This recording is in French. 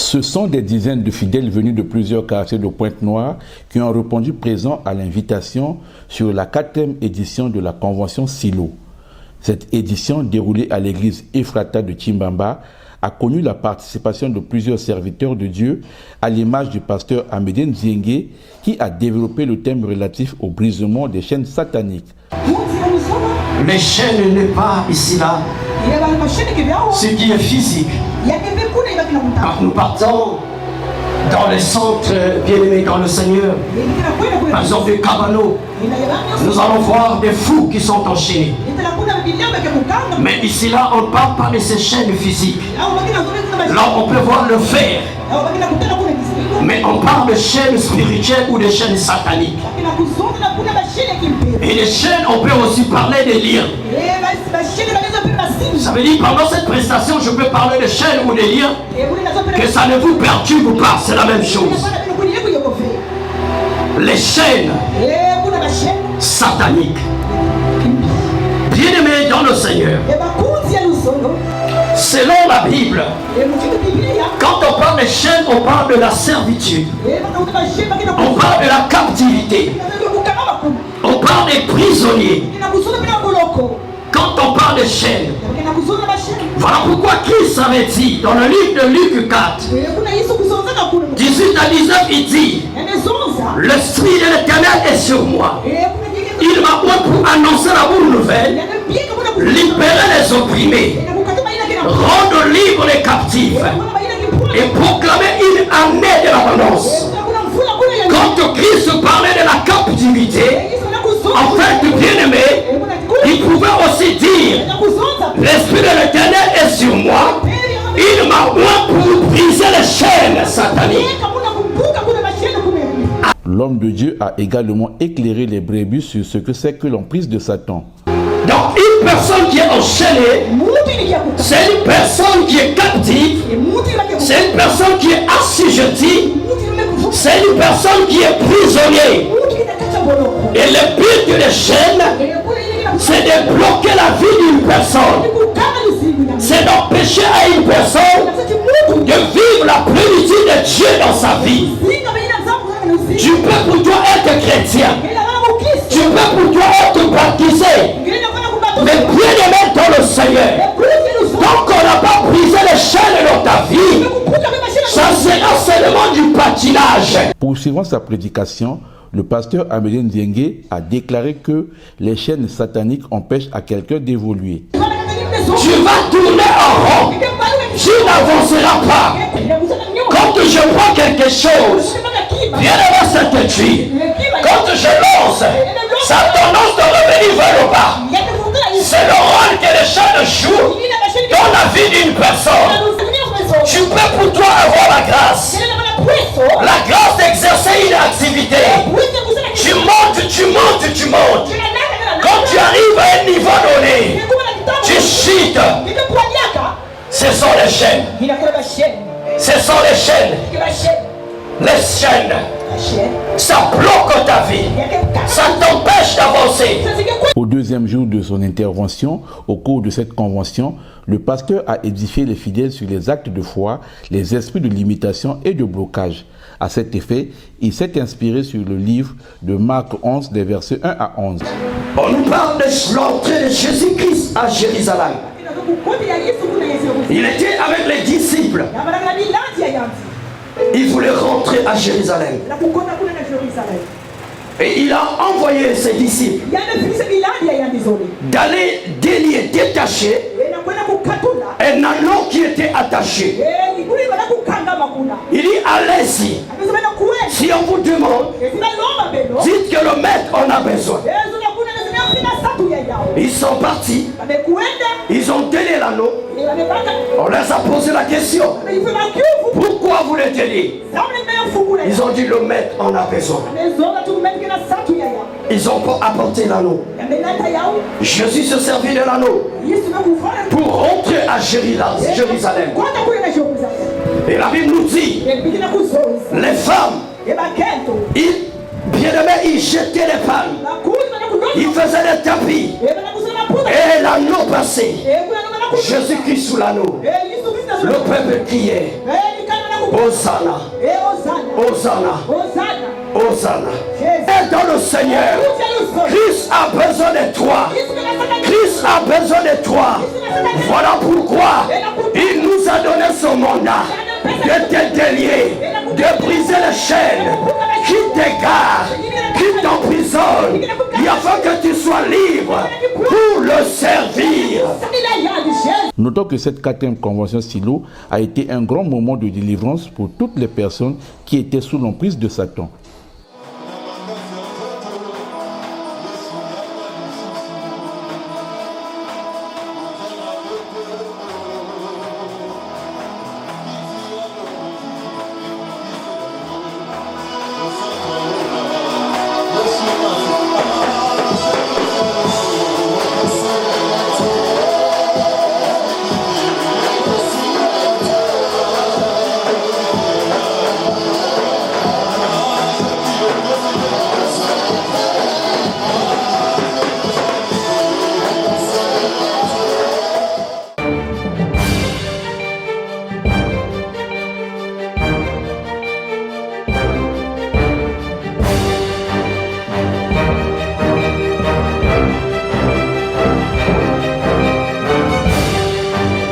Ce sont des dizaines de fidèles venus de plusieurs quartiers de Pointe-Noire qui ont répondu présents à l'invitation sur la 4e édition de la Convention Silo. Cette édition, déroulée à l'église Ephrata de Kimbamba, a connu la participation de plusieurs serviteurs de Dieu, à l'image du pasteur Amédée Nzienge, qui a développé le thème relatif au brisement des chaînes sataniques. Les chaînes n'est pas ici là, ce qui est physique. Quand nous partons dans les centres bien-aimés dans le Seigneur, par exemple de Cabano, nous allons voir des fous qui sont enchaînés. Mais ici là, on ne parle pas de ces chaînes physiques. Là, on peut voir le fer. Mais on parle de chaînes spirituelles ou de chaînes sataniques. Et les chaînes, on peut aussi parler des liens. Ça veut dire, pendant cette prestation, je peux parler de chaînes ou des liens, que ça ne vous perturbe pas, c'est la même chose. Les chaînes sataniques. Bien-aimés dans le Seigneur, selon la Bible, quand on parle des chaînes, on parle de la servitude, on parle de la captivité, on parle des prisonniers. Quand on parle de chaînes, voilà pourquoi Christ avait dit dans le livre de Luc 4, 18 à 19, il dit: l'Esprit de l'Éternel est sur moi. Il m'a oint pour annoncer la bonne nouvelle, libérer les opprimés, rendre libres les captifs et proclamer une année de l'abondance. Quand Christ parlait de la captivité, en fait, bien-aimé, il pouvait aussi dire: l'Esprit de l'Éternel est sur moi, il m'a oint pour briser les chaînes sataniques. L'homme de Dieu a également éclairé les brebis sur ce que c'est que l'emprise de Satan. Donc une personne qui est enchaînée, c'est une personne qui est captive, c'est une personne qui est assujettie, c'est une personne qui est prisonnier. Et le but des chaînes, c'est de bloquer la vie d'une personne. C'est d'empêcher à une personne de vivre la plénitude de Dieu dans sa vie. Tu peux pour toi être chrétien, tu peux pour toi être baptisé, mais bien aimé dans le Seigneur, tant qu'on n'a pas brisé les chaînes dans ta vie, ça sera seulement du patinage. Poursuivant sa prédication, le pasteur Amédée Nzienge a déclaré que les chaînes sataniques empêchent à quelqu'un d'évoluer. Tu vas tourner en rond, tu n'avanceras pas. Quand je prends quelque chose, bien avant cette tuile, quand je lance, ça a tendance de revenir vers le bas. C'est le rôle que les chaînes jouent dans la vie d'une personne. Tu peux pour toi avoir la grâce d'exercer une activité. Tu montes, tu montes, tu montes. Quand tu arrives à un niveau donné, tu chutes. Ce sont les chaînes. Ce sont les chaînes. Les chaînes. Ça bloque ta vie. Ça t'empêche d'avancer. Au deuxième jour de son intervention, au cours de cette convention, le pasteur a édifié les fidèles sur les actes de foi, les esprits de limitation et de blocage. À cet effet, il s'est inspiré sur le livre de Marc 11, des versets 1 à 11. On nous parle de l'entrée de Jésus-Christ à Jérusalem. Il était avec les disciples. Il voulait rentrer à Jérusalem. Et il a envoyé ses disciples d'aller délier, détacher un anneau qui était attaché. Il dit: allez-y. Si on vous demande, dites que le maître en a besoin. Ils sont partis. Ils ont délié l'anneau. On leur a posé la question: pourquoi vous le déliez? Ils ont dit: le maître en a besoin. Ils ont apporté l'anneau. Jésus se servit de l'anneau pour rentrer à Jérusalem. Et la Bible nous dit: les femmes, bien-aimés, ils jetaient les palmes, ils faisaient des tapis, et l'anneau passait. Jésus-Christ sous l'anneau. Le peuple criait. Hosanna. Hosanna. Hosanna. Et dans le Seigneur, Christ a besoin de toi. Christ a besoin de toi. Voilà pourquoi il nous a donné son mandat de te délier, de briser les chaînes qui t'égarent, qui t'emprisonnent, et afin que tu sois libre pour le servir. Notons que cette 4e convention Silo a été un grand moment de délivrance pour toutes les personnes qui étaient sous l'emprise de Satan.